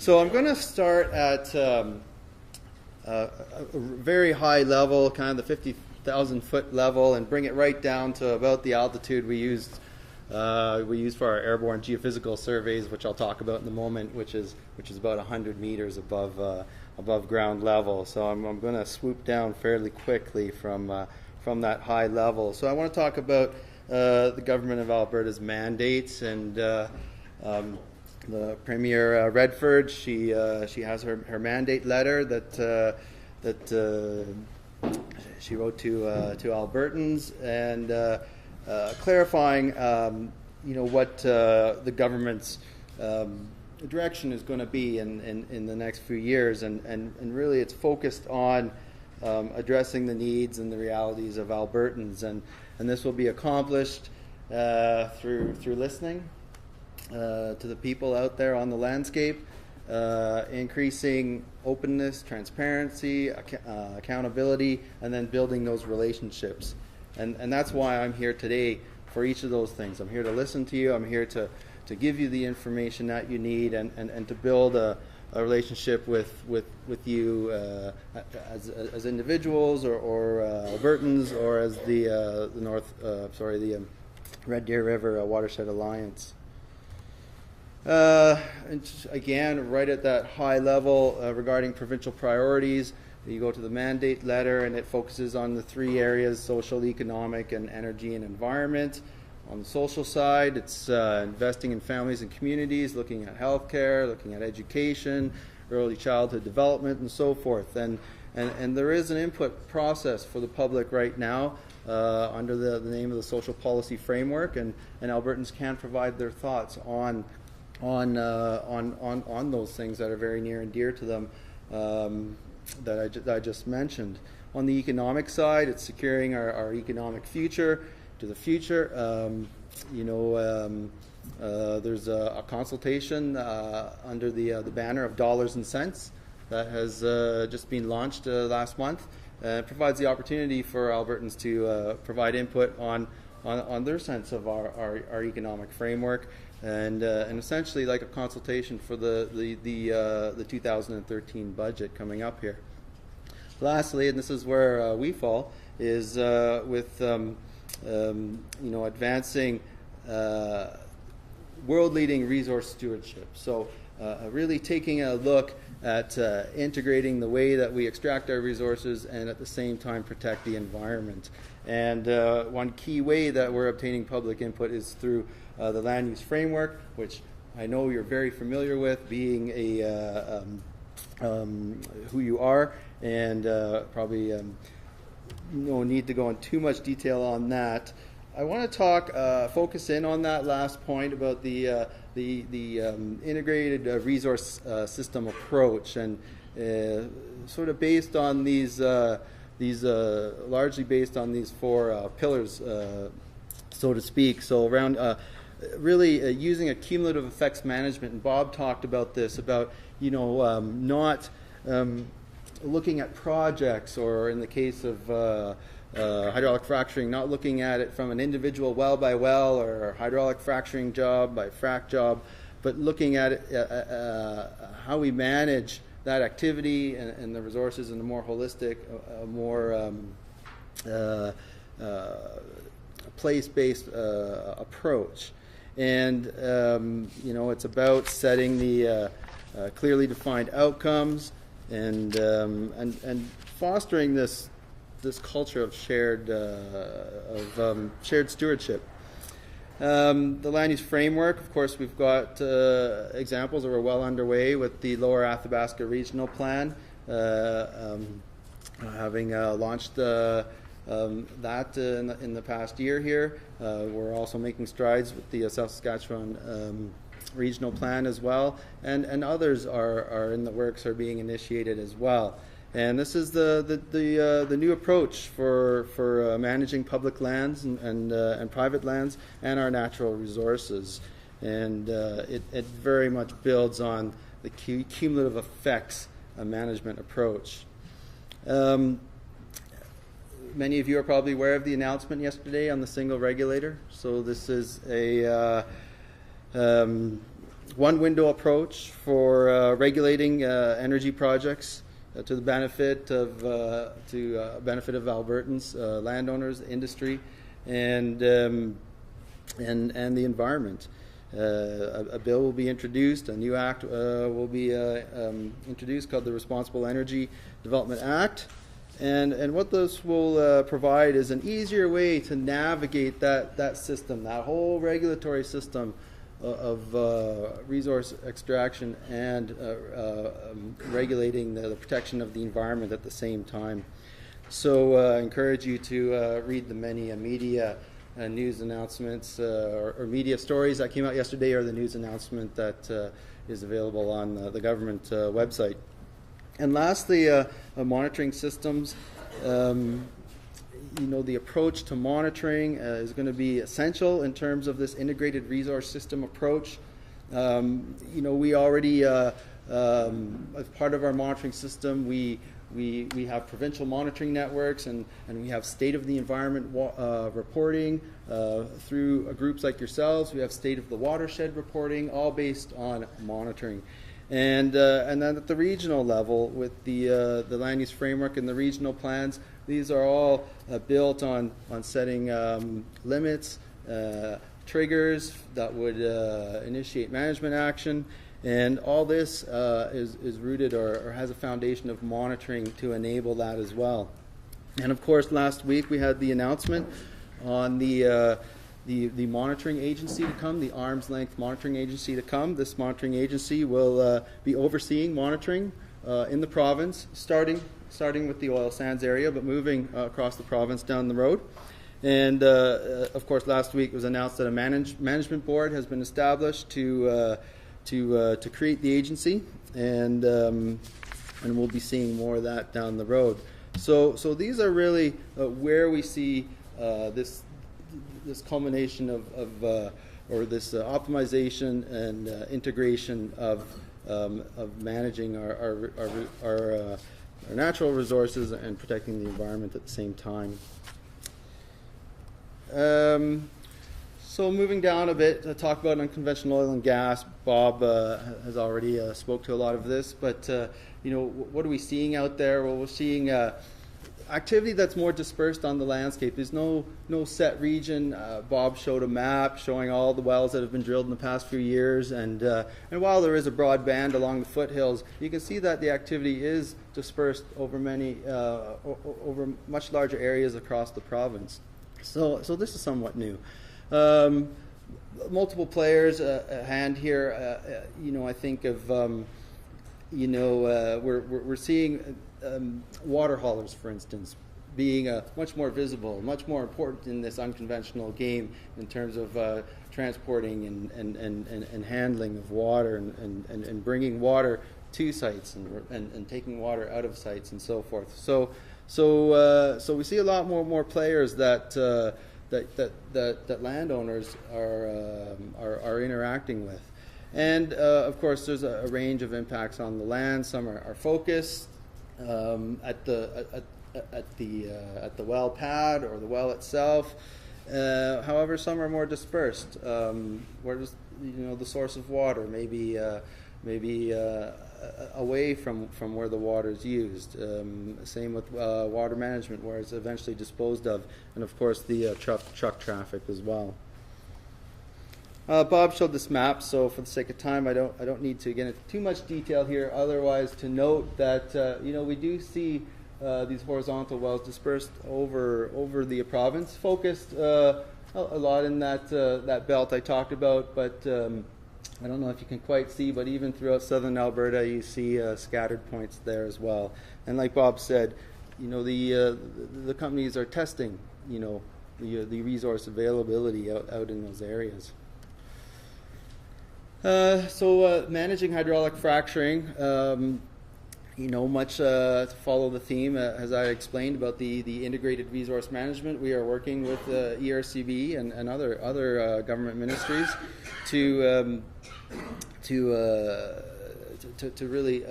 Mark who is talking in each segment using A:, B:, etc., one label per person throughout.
A: So I'm going to start at a very high level, kind of the 50,000 foot level, and bring it right down to about the altitude we used for our airborne geophysical surveys, which I'll talk about in a moment, which is about 100 meters above ground level. So I'm going to swoop down fairly quickly from that high level. So I want to talk about the Government of Alberta's mandates, and the Premier Redford, she has her mandate letter that she wrote to Albertans, and clarifying what the government's direction is going to be in the next few years, and really it's focused on addressing the needs and the realities of Albertans, and this will be accomplished through listening to the people out there on the landscape, increasing openness, transparency, accountability, and then building those relationships. And that's why I'm here today for each of those things. I'm here to listen to you. I'm here to give you the information that you need, and to build a relationship with you as individuals or Albertans, or as the Red Deer River Watershed Alliance. And again, right at that high level regarding provincial priorities, you go to the mandate letter, and it focuses on the three areas: social, economic, and energy and environment. On the social side, it's investing in families and communities, looking at healthcare, looking at education, early childhood development, and so forth. And there is an input process for the public right now under the name of the Social Policy Framework, and Albertans can provide their thoughts on those things that are very near and dear to them, that I just mentioned. On the economic side, it's securing our economic future to the future. There's a consultation under the banner of dollars and cents that has just been launched last month. It provides the opportunity for Albertans to provide input on their sense of our economic framework, and essentially like a consultation for the 2013 budget coming up here. Lastly, and this is where we fall, is with advancing world-leading resource stewardship. So really taking a look at integrating the way that we extract our resources, and at the same time protect the environment. And one key way that we're obtaining public input is through the land use framework, which I know you're very familiar with, being who you are, and probably no need to go into too much detail on that. I want to talk, focus in on that last point about the integrated resource system approach, and sort of based on these largely based on these four pillars, so to speak. So around really using a cumulative effects management, and Bob talked about this, about not looking at projects, or in the case of hydraulic fracturing, not looking at it from an individual well by well or hydraulic fracturing job by frac job, but looking at it, how we manage that activity and the resources in a more holistic, more place-based approach. And it's about setting the clearly defined outcomes, and fostering this culture of shared stewardship. The land use framework, of course, we've got examples that are well underway with the Lower Athabasca Regional Plan, having launched that in the past year here. We're also making strides with the South Saskatchewan Regional Plan as well, and others are in the works, are being initiated as well. And this is the new approach for managing public lands and private lands and our natural resources, and it very much builds on the cumulative effects management approach. Many of you are probably aware of the announcement yesterday on the single regulator. So this is a one-window approach for regulating energy projects to the benefit of Albertans, landowners, industry, and the environment. A bill will be introduced, a new act will be introduced called the Responsible Energy Development Act. And what this will provide is an easier way to navigate that system, that whole regulatory system of resource extraction and regulating the protection of the environment at the same time. So I encourage you to read the many media news announcements or media stories that came out yesterday, or the news announcement that is available on the government website. And lastly, monitoring systems. The approach to monitoring is going to be essential in terms of this integrated resource system approach. We already, as part of our monitoring system, we have provincial monitoring networks, and we have state of the environment reporting through groups like yourselves. We have state of the watershed reporting, all based on monitoring. And then at the regional level, with the land use framework and the regional plans, these are all built on setting limits, triggers that would initiate management action, and all this is rooted or has a foundation of monitoring to enable that as well. And of course, last week we had the announcement on the monitoring agency to come, the arm's length monitoring agency to come. This monitoring agency will be overseeing monitoring in the province, starting with the oil sands area, but moving across the province down the road. And of course, last week it was announced that a management board has been established to create the agency, and we'll be seeing more of that down the road. So these are really where we see this culmination of this optimization and integration of managing our natural resources and protecting the environment at the same time. So moving down a bit to talk about unconventional oil and gas. Bob has already spoke to a lot of this, but what are we seeing out there? Well, we're seeing activity that's more dispersed on the landscape. There's no set region. Bob showed a map showing all the wells that have been drilled in the past few years, and while there is a broad band along the foothills, you can see that the activity is dispersed over over much larger areas across the province. So this is somewhat new. Multiple players at hand here. I think of we're seeing water haulers, for instance, being much more visible, much more important in this unconventional game in terms of transporting and handling of water and bringing water to sites and taking water out of sites and so forth. So we see a lot more players that landowners are interacting with, and of course there's a range of impacts on the land. Some are focused at the well pad or the well itself. However, some are more dispersed. Where does the source of water maybe away from where the water is used. Same with water management, where it's eventually disposed of, and of course the truck traffic as well. Bob showed this map, so for the sake of time, I don't need to get into too much detail here. Otherwise, to note that we do see these horizontal wells dispersed over the province, focused a lot in that belt I talked about, but I don't know if you can quite see, but even throughout southern Alberta, you see scattered points there as well. And like Bob said, the companies are testing, the resource availability out in those areas. So managing hydraulic fracturing, much to follow the theme, as I explained about the integrated resource management. We are working with ERCB and other government ministries to really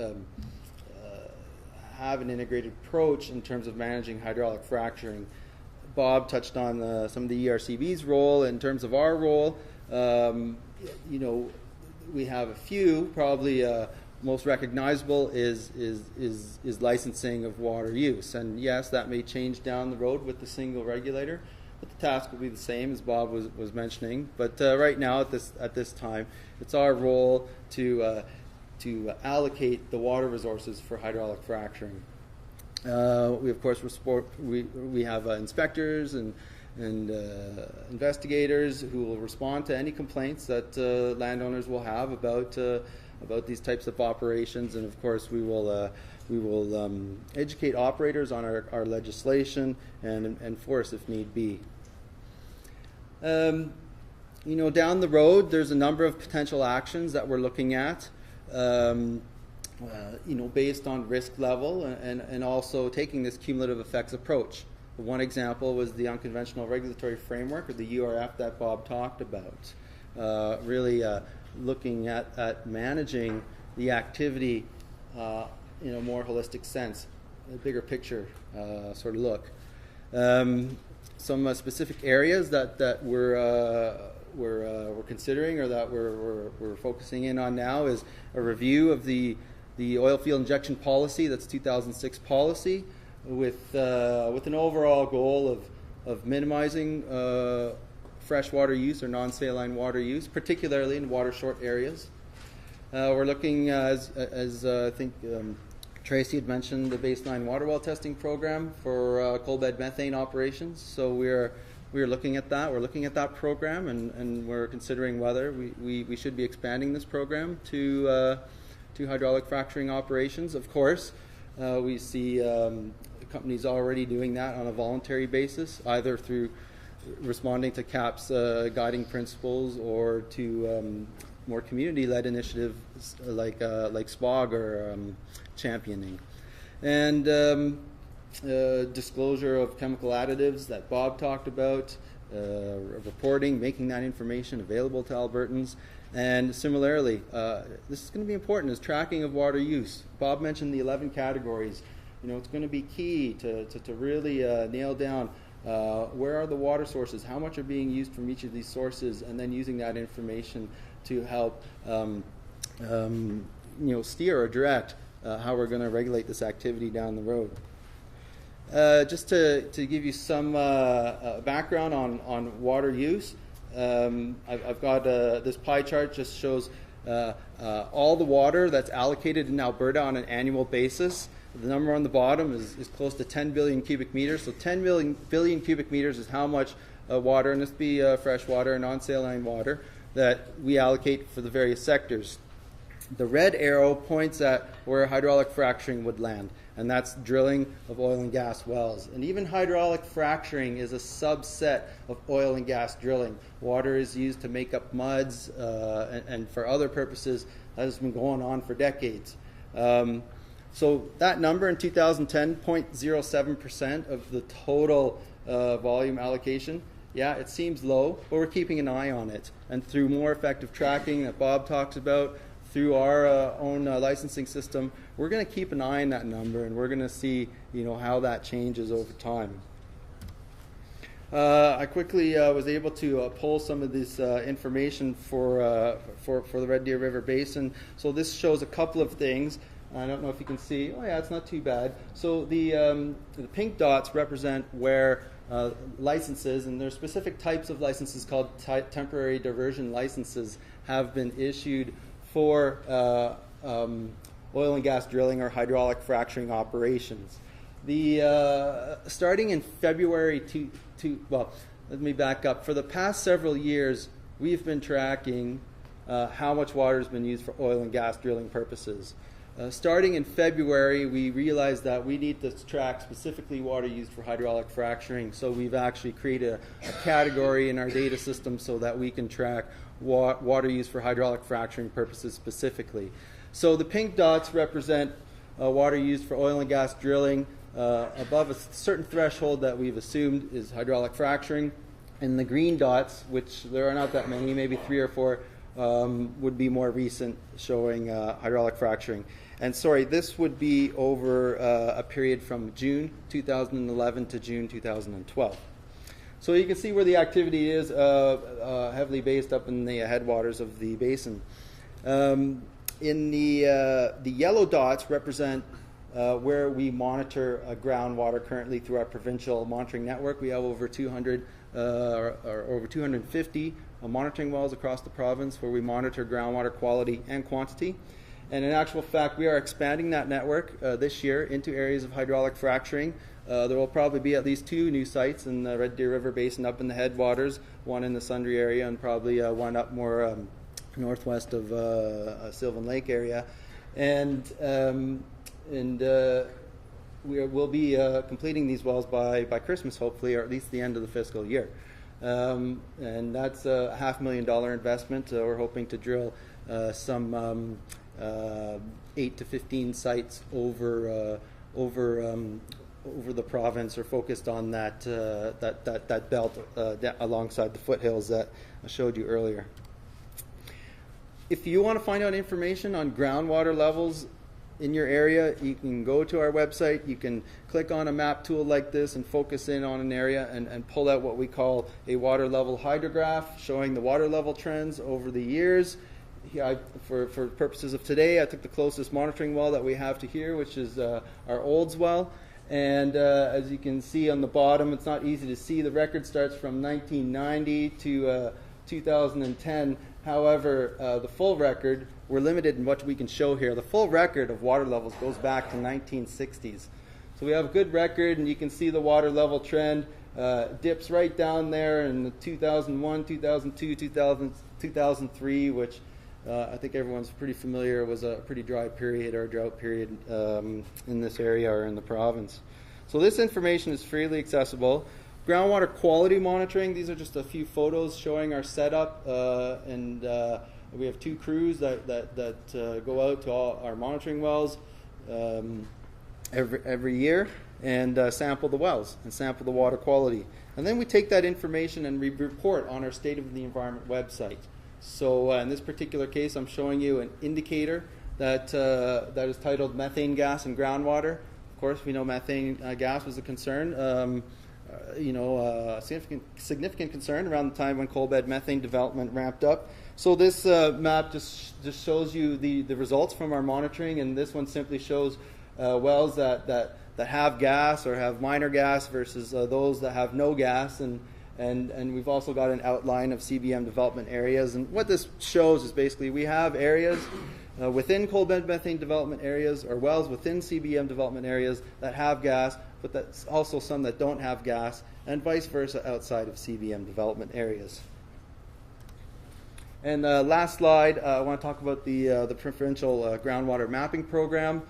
A: have an integrated approach in terms of managing hydraulic fracturing. Bob touched on some of the ERCB's role. In terms of our role, we have a few. Probably most recognizable is licensing of water use. And yes, that may change down the road with the single regulator, but the task will be the same as Bob was mentioning. But right now, at this time, it's our role to allocate the water resources for hydraulic fracturing. We of course we have inspectors and investigators who will respond to any complaints that landowners will have about these types of operations, and of course we will educate operators on our legislation and enforce if need be. Down the road, there's a number of potential actions that we're looking at. Based on risk level and also taking this cumulative effects approach. One example was the Unconventional Regulatory Framework, or the URF that Bob talked about. Really looking at managing the activity in a more holistic sense, a bigger picture sort of look. Some specific areas that we're considering, or that we're focusing in on now, is a review of the oil field injection policy. That's 2006 policy, with an overall goal of minimizing freshwater use or non-saline water use, particularly in water short areas. We're looking, as I think Tracy had mentioned, the baseline water well testing program for coal bed methane operations. So we're looking at that. We're looking at that program, and we're considering whether we should be expanding this program to hydraulic fracturing operations. Of course, we see companies already doing that on a voluntary basis, either through responding to CAP's guiding principles or to more community-led initiatives like SPOG or championing. And disclosure of chemical additives that Bob talked about, reporting, making that information available to Albertans. And similarly, this is going to be important, is tracking of water use. Bob mentioned the 11 categories. It's going to be key to really nail down where are the water sources, how much are being used from each of these sources, and then using that information to help steer or direct how we're going to regulate this activity down the road. Just to give you some background on water use, I've got this pie chart. Just shows all the water that's allocated in Alberta on an annual basis. The number on the bottom is close to 10 billion cubic meters. So 10 billion cubic meters is how much water, and this be fresh water and non-saline water, that we allocate for the various sectors. The red arrow points at where hydraulic fracturing would land, and that's drilling of oil and gas wells. And even hydraulic fracturing is a subset of oil and gas drilling. Water is used to make up muds and for other purposes. That has been going on for decades. So that number in 2010, 0.07% of the total volume allocation. Yeah, it seems low, but we're keeping an eye on it. And through more effective tracking that Bob talks about, through our own licensing system, we're going to keep an eye on that number, and we're going to see, how that changes over time. I quickly was able to pull some of this information for the Red Deer River Basin. So this shows a couple of things. I don't know if you can see. Oh yeah, it's not too bad. So the pink dots represent where licenses, and there are specific types of licenses called temporary diversion licenses, have been issued for oil and gas drilling or hydraulic fracturing operations. Starting in February let me back up. For the past several years, we've been tracking how much water has been used for oil and gas drilling purposes. Starting in February, we realized that we need to track specifically water used for hydraulic fracturing, so we've actually created a category in our data system so that we can track water used for hydraulic fracturing purposes specifically. So the pink dots represent water used for oil and gas drilling above a certain threshold that we've assumed is hydraulic fracturing, and the green dots, which there are not that many, maybe 3 or 4, would be more recent, showing hydraulic fracturing. And sorry, this would be over a period from June 2011 to June 2012. So you can see where the activity is heavily based up in the headwaters of the basin. In the yellow dots represent where we monitor groundwater currently through our provincial monitoring network. We have over 200 or over 250 monitoring wells across the province where we monitor groundwater quality and quantity. And in actual fact, we are expanding that network this year into areas of hydraulic fracturing. There will probably be at least 2 new sites in the Red Deer River Basin up in the headwaters, one in the Sundre area and probably one up more northwest of Sylvan Lake area. And we will be completing these wells by Christmas, hopefully, or at least the end of the fiscal year. And that's a $500,000 investment. We're hoping to drill some 8 to 15 sites over the province, or focused on that belt alongside the foothills that I showed you earlier. If you want to find out information on groundwater levels in your area, you can go to our website. You can click on a map tool like this and focus in on an area and pull out what we call a water level hydrograph, showing the water level trends over the years. For purposes of today, I took the closest monitoring well that we have to here, which is our Olds well. And as you can see on the bottom, it's not easy to see. The record starts from 1990 to 2010. However, the full record, we're limited in what we can show here. The full record of water levels goes back to 1960s. So we have a good record, and you can see the water level trend dips right down there in the 2001, 2002, 2003, which I think everyone's pretty familiar, was a pretty dry period or drought period in this area or in the province. So this information is freely accessible. Groundwater quality monitoring, these are just a few photos showing our setup, and we have 2 crews that go out to all our monitoring wells every year and sample the wells and sample the water quality. And then we take that information and we report on our State of the Environment website. So in this particular case, I'm showing you an indicator that is titled Methane Gas and Groundwater. Of course, we know methane gas was a concern. Significant concern around the time when coal bed methane development ramped up. So this map just shows you the results from our monitoring, and this one simply shows wells that have gas or have minor gas versus those that have no gas, and we've also got an outline of CBM development areas. And what this shows is basically we have areas within coal bed methane development areas, or wells within CBM development areas that have gas, but that's also some that don't have gas, and vice versa outside of CBM development areas. And last slide, I want to talk about the Provincial Groundwater Mapping Program.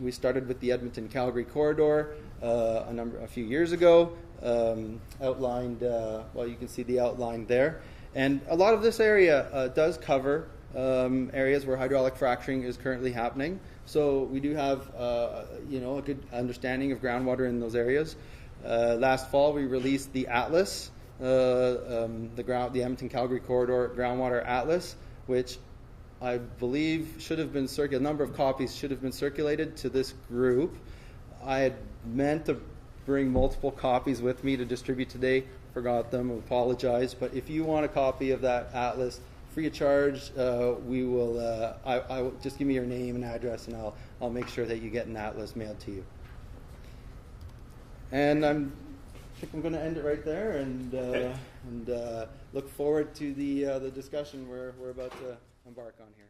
A: We started with the Edmonton-Calgary corridor a few years ago, outlined, well, you can see the outline there. And a lot of this area does cover areas where hydraulic fracturing is currently happening. So we do have a good understanding of groundwater in those areas. Last fall, we released the Atlas, the Edmonton-Calgary Corridor Groundwater Atlas, which I believe should have been circulated. A number of copies should have been circulated to this group. I had meant to bring multiple copies with me to distribute today. Forgot them. Apologize. But if you want a copy of that Atlas, free of charge, we will. I will just give me your name and address, and I'll make sure that you get an Atlas mailed to you. And I think I'm going to end it right there, and look forward to the discussion we're about to embark on here.